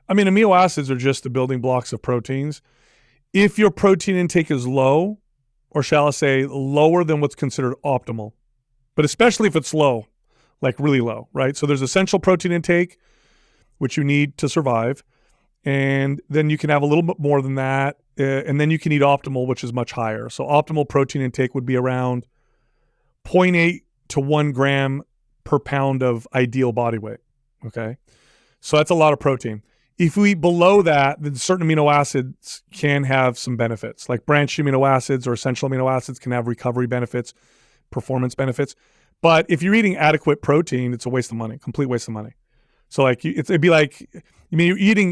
I mean, amino acids are just the building blocks of proteins. If your protein intake is low, or shall I say lower than what's considered optimal, but especially if it's low, like really low, right? So there's essential protein intake, which you need to survive. And then you can have a little bit more than that. And then you can eat optimal, which is much higher. So optimal protein intake would be around 0.8 to 1 gram per pound of ideal body weight. Okay. So that's a lot of protein. If we eat below that, then certain amino acids can have some benefits, like branched amino acids or essential amino acids can have recovery benefits, performance benefits. But if you're eating adequate protein, it's a waste of money, complete waste of money. So like it'd be like, I mean,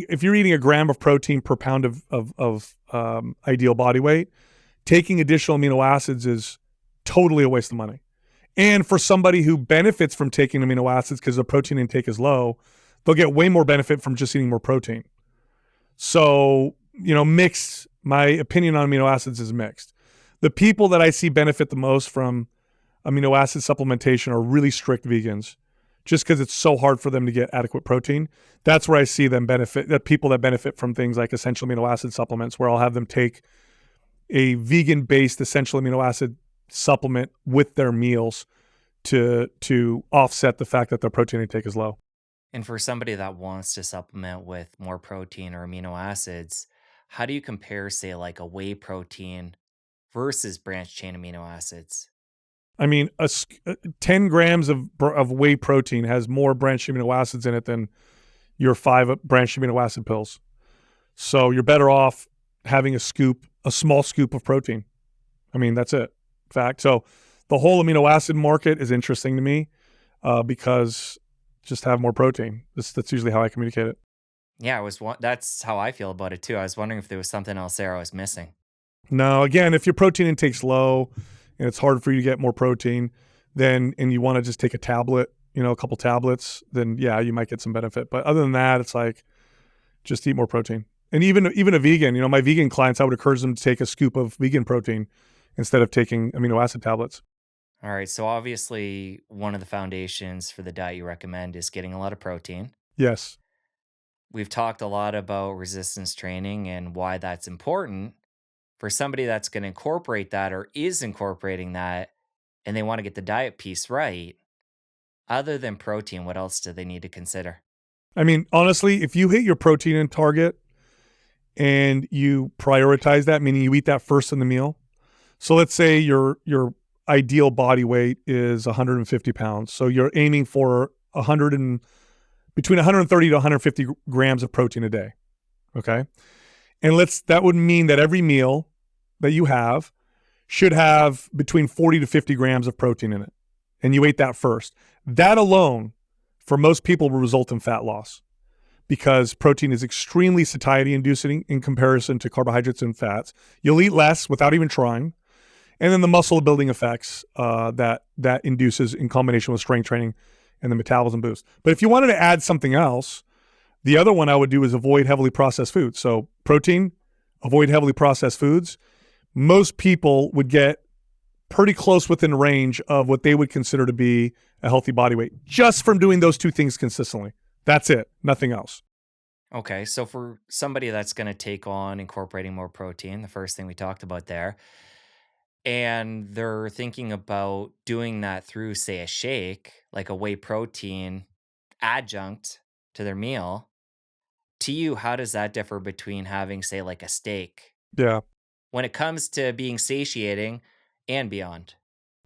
if you're eating a gram of protein per pound of ideal body weight, taking additional amino acids is totally a waste of money. And for somebody who benefits from taking amino acids because the protein intake is low, they'll get way more benefit from just eating more protein. So, mixed, my opinion on amino acids is mixed. The people that I see benefit the most from amino acid supplementation are really strict vegans, just because it's so hard for them to get adequate protein. That's where I see them benefit, that people that benefit from things like essential amino acid supplements, where I'll have them take a vegan-based essential amino acid supplement with their meals to offset the fact that their protein intake is low. And for somebody that wants to supplement with more protein or amino acids, how do you compare, say, like a whey protein versus branched chain amino acids? I mean, 10 grams of whey protein has more branched amino acids in it than your 5 branched amino acid pills. So you're better off having a small scoop of protein. I mean, that's it. Fact. So the whole amino acid market is interesting to me because just have more protein. That's usually how I communicate it. Yeah, that's how I feel about it too. I was wondering if there was something else there I was missing. No, again, if your protein intake's low and it's hard for you to get more protein, and you want to just take a tablet, a couple tablets, then yeah, you might get some benefit. But other than that, it's like just eat more protein. And even a vegan, my vegan clients, I would encourage them to take a scoop of vegan protein instead of taking amino acid tablets. All right, so obviously one of the foundations for the diet you recommend is getting a lot of protein. Yes. We've talked a lot about resistance training and why that's important. For somebody that's going to incorporate that or is incorporating that and they want to get the diet piece right, other than protein, what else do they need to consider? I mean, honestly, if you hit your protein in target and you prioritize that, meaning you eat that first in the meal. So let's say your ideal body weight is 150 pounds. So you're aiming for between 130 to 150 grams of protein a day. Okay. And that would mean that every meal that you have should have between 40 to 50 grams of protein in it. And you ate that first. That alone, for most people, will result in fat loss because protein is extremely satiety inducing in comparison to carbohydrates and fats. You'll eat less without even trying. And then the muscle building effects that induces in combination with strength training and the metabolism boost. But if you wanted to add something else, the other one I would do is avoid heavily processed foods. So protein, avoid heavily processed foods. Most people would get pretty close within range of what they would consider to be a healthy body weight just from doing those two things consistently. That's it. Nothing else. Okay, so for somebody that's going to take on incorporating more protein, the first thing we talked about there, and they're thinking about doing that through, say, a shake, like a whey protein adjunct to their meal, to you, how does that differ between having, say, like a steak Yeah. when it comes to being satiating and beyond?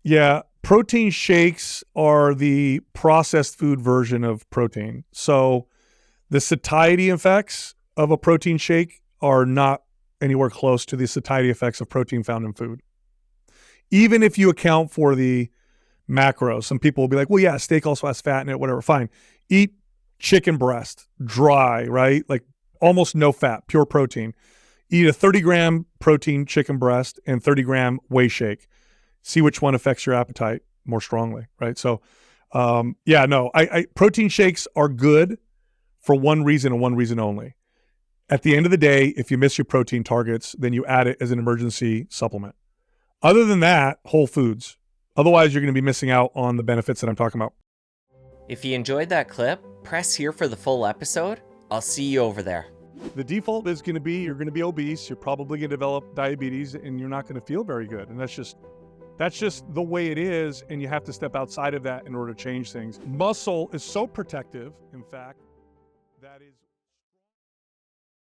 Yeah. Protein shakes are the processed food version of protein. So the satiety effects of a protein shake are not anywhere close to the satiety effects of protein found in food. Even if you account for the macros, some people will be like, well, yeah, steak also has fat in it, whatever, fine. Eat chicken breast, dry, right? Like almost no fat, pure protein. Eat a 30-gram protein chicken breast and 30-gram whey shake. See which one affects your appetite more strongly, right? So, protein shakes are good for one reason and one reason only. At the end of the day, if you miss your protein targets, then you add it as an emergency supplement. Other than that, whole foods. Otherwise, you're going to be missing out on the benefits that I'm talking about. If you enjoyed that clip, press here for the full episode. I'll see you over there. The default is going to be you're going to be obese, you're probably going to develop diabetes, and you're not going to feel very good. And that's just the way it is, and you have to step outside of that in order to change things. Muscle is so protective, in fact, that is